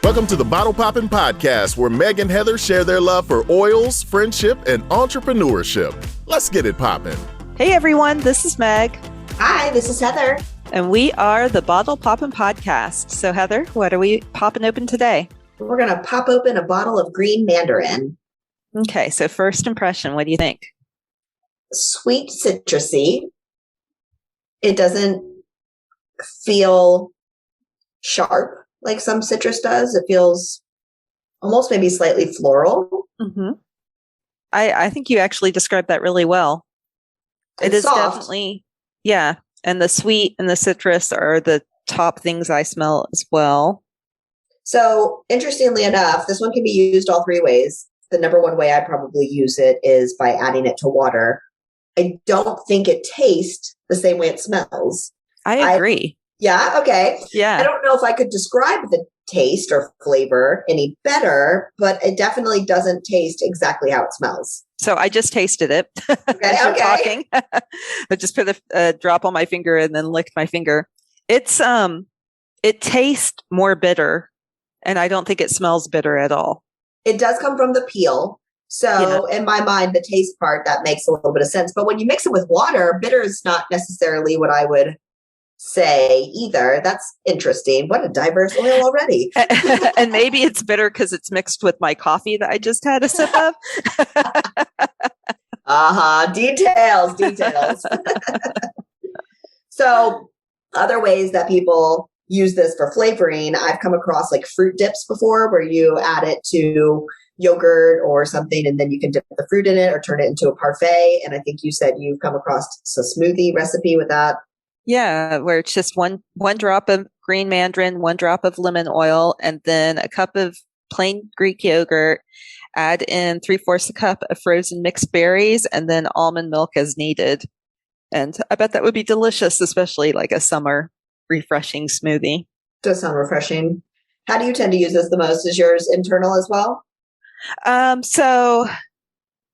Welcome to the Bottle Poppin' Podcast, where Meg and Heather share their love for oils, friendship, and entrepreneurship. Let's get it poppin'. Hey everyone, this is Meg. Hi, this is Heather. And we are the Bottle Poppin' Podcast. So Heather, what are we popping open today? We're going to pop open a bottle of green Mandarin. Okay, so first impression, what do you think? Sweet citrusy. It doesn't feel sharp like some citrus does. It feels almost maybe slightly floral. Mm-hmm. I think you actually described that really well. It is soft. Definitely, yeah. And the sweet and the citrus are the top things I smell as well. So interestingly enough, this one can be used all three ways. The number one way I probably use it is by adding it to water. I don't think it tastes the same way it smells. I agree. Yeah. Okay. Yeah. I don't know if I could describe the taste or flavor any better, but it definitely doesn't taste exactly how it smells. So I just tasted it as you're talking. I just put a drop on my finger and then licked my finger. It's it tastes more bitter, and I don't think it smells bitter at all. It does come from the peel. So in my mind, the taste part, that makes a little bit of sense. But when you mix it with water, bitter is not necessarily what I would say either. That's interesting. What a diverse oil already. And maybe it's bitter because it's mixed with my coffee that I just had a sip of. Details. So other ways that people use this for flavoring, I've come across like fruit dips before, where you add it to yogurt or something, and then you can dip the fruit in it or turn it into a parfait. And I think you said you've come across a smoothie recipe with that. Yeah, where it's just one drop of green Mandarin, 1 drop of lemon oil, and then a cup of plain Greek yogurt. Add in 3/4 a cup of frozen mixed berries, and then almond milk as needed. And I bet that would be delicious, especially like a summer refreshing smoothie. Does sound refreshing. How do you tend to use this the most? Is yours internal as well? So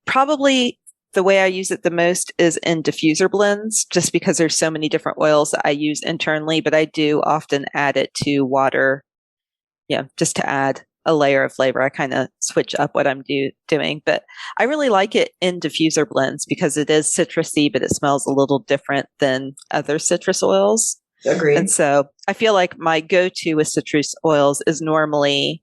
probably the way I use it the most is in diffuser blends, just because there's so many different oils that I use internally, but I do often add it to water, just to add a layer of flavor. I kind of switch up what I'm doing, but I really like it in diffuser blends because it is citrusy, but it smells a little different than other citrus oils. Agreed. And so I feel like my go-to with citrus oils is normally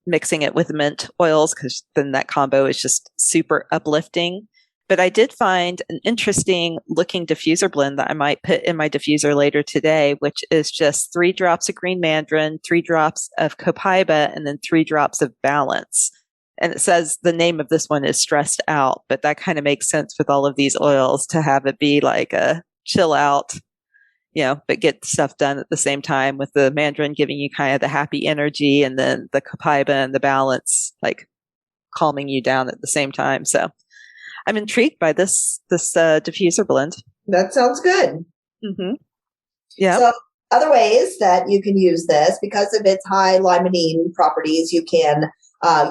mixing it with mint oils, because then that combo is just super uplifting. But I did find an interesting looking diffuser blend that I might put in my diffuser later today, which is just 3 drops of green Mandarin, 3 drops of copaiba, and then 3 drops of balance. And it says the name of this one is stressed out, but that kind of makes sense with all of these oils to have it be like a chill out, but get stuff done at the same time, with the Mandarin giving you kind of the happy energy, and then the copaiba and the balance like calming you down at the same time. So I'm intrigued by this diffuser blend. That sounds good. Mm-hmm. Yeah. So other ways that you can use this, because of its high limonene properties, you can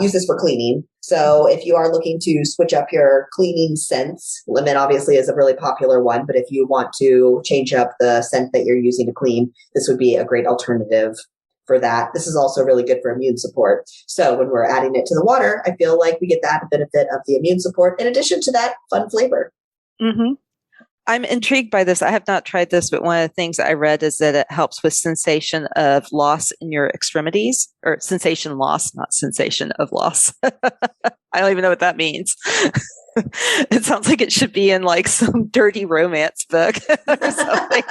use this for cleaning. So if you are looking to switch up your cleaning scents, lemon obviously is a really popular one, but if you want to change up the scent that you're using to clean, this would be a great alternative for that. This is also really good for immune support. So when we're adding it to the water, I feel like we get the added benefit of the immune support in addition to that fun flavor. Mm-hmm. I'm intrigued by this. I have not tried this, but one of the things I read is that it helps with sensation of loss in your extremities, or sensation loss, not sensation of loss. I don't even know what that means. It sounds like it should be in like some dirty romance book or something.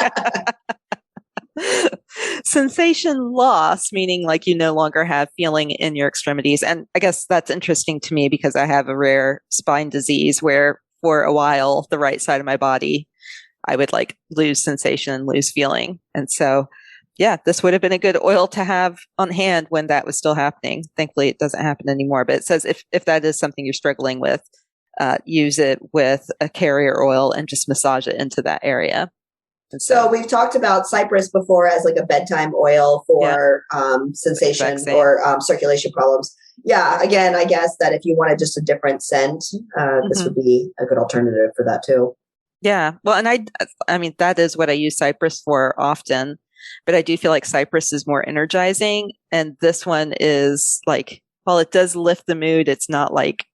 Sensation loss, meaning like you no longer have feeling in your extremities. And I guess that's interesting to me because I have a rare spine disease where for a while, the right side of my body, I would like lose sensation and lose feeling. And so, this would have been a good oil to have on hand when that was still happening. Thankfully, it doesn't happen anymore. But it says if that is something you're struggling with, use it with a carrier oil and just massage it into that area. So we've talked about cypress before as like a bedtime oil for sensation or circulation problems. Yeah, again, I guess that if you wanted just a different scent, this would be a good alternative for that too. Yeah. Well, and I mean, that is what I use cypress for often, but I do feel like cypress is more energizing. And this one is like, while it does lift the mood, it's not like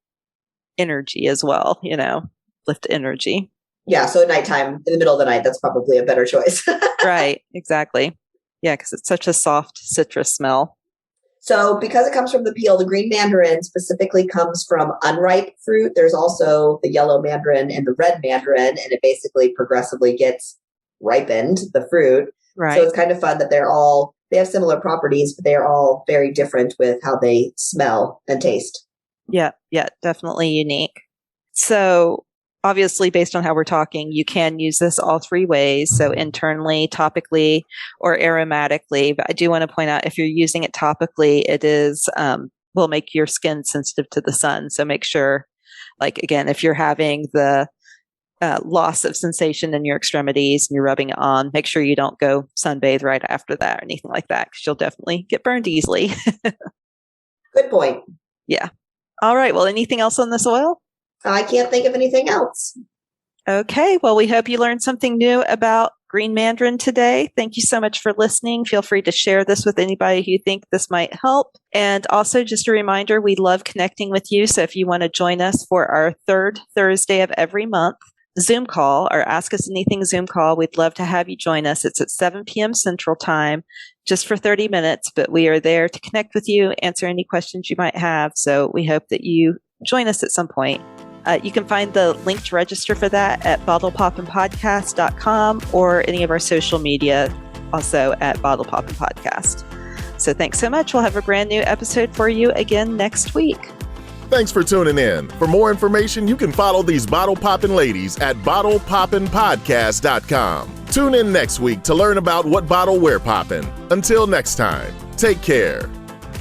energy as well, lift energy. Yeah. So at nighttime, in the middle of the night, that's probably a better choice. Right. Exactly. Yeah. Because it's such a soft citrus smell. So because it comes from the peel, the green mandarin specifically comes from unripe fruit. There's also the yellow mandarin and the red mandarin, and it basically progressively gets ripened, the fruit. Right. So it's kind of fun that they have similar properties, but they're all very different with how they smell and taste. Yeah. Yeah. Definitely unique. So obviously, based on how we're talking, you can use this all three ways. So internally, topically, or aromatically. But I do want to point out, if you're using it topically, it will make your skin sensitive to the sun. So make sure, like, again, if you're having the loss of sensation in your extremities and you're rubbing it on, make sure you don't go sunbathe right after that or anything like that, because you'll definitely get burned easily. Good point. Yeah. All right. Well, anything else on this oil? I can't think of anything else. Okay. Well, we hope you learned something new about green mandarin today. Thank you so much for listening. Feel free to share this with anybody who you think this might help. And also just a reminder, we love connecting with you. So if you want to join us for our third Thursday of every month Zoom call, or Ask Us Anything Zoom call, we'd love to have you join us. It's at 7 p.m. Central Time, just for 30 minutes, but we are there to connect with you, answer any questions you might have. So we hope that you join us at some point. You can find the link to register for that at bottlepoppinpodcast.com or any of our social media, also at Bottle Poppin' Podcast. So thanks so much. We'll have a brand new episode for you again next week. Thanks for tuning in. For more information, you can follow these bottle poppin' ladies at bottlepoppinpodcast.com. Tune in next week to learn about what bottle we're poppin'. Until next time, take care.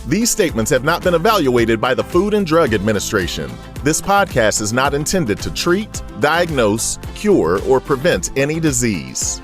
These statements have not been evaluated by the Food and Drug Administration. This podcast is not intended to treat, diagnose, cure, or prevent any disease.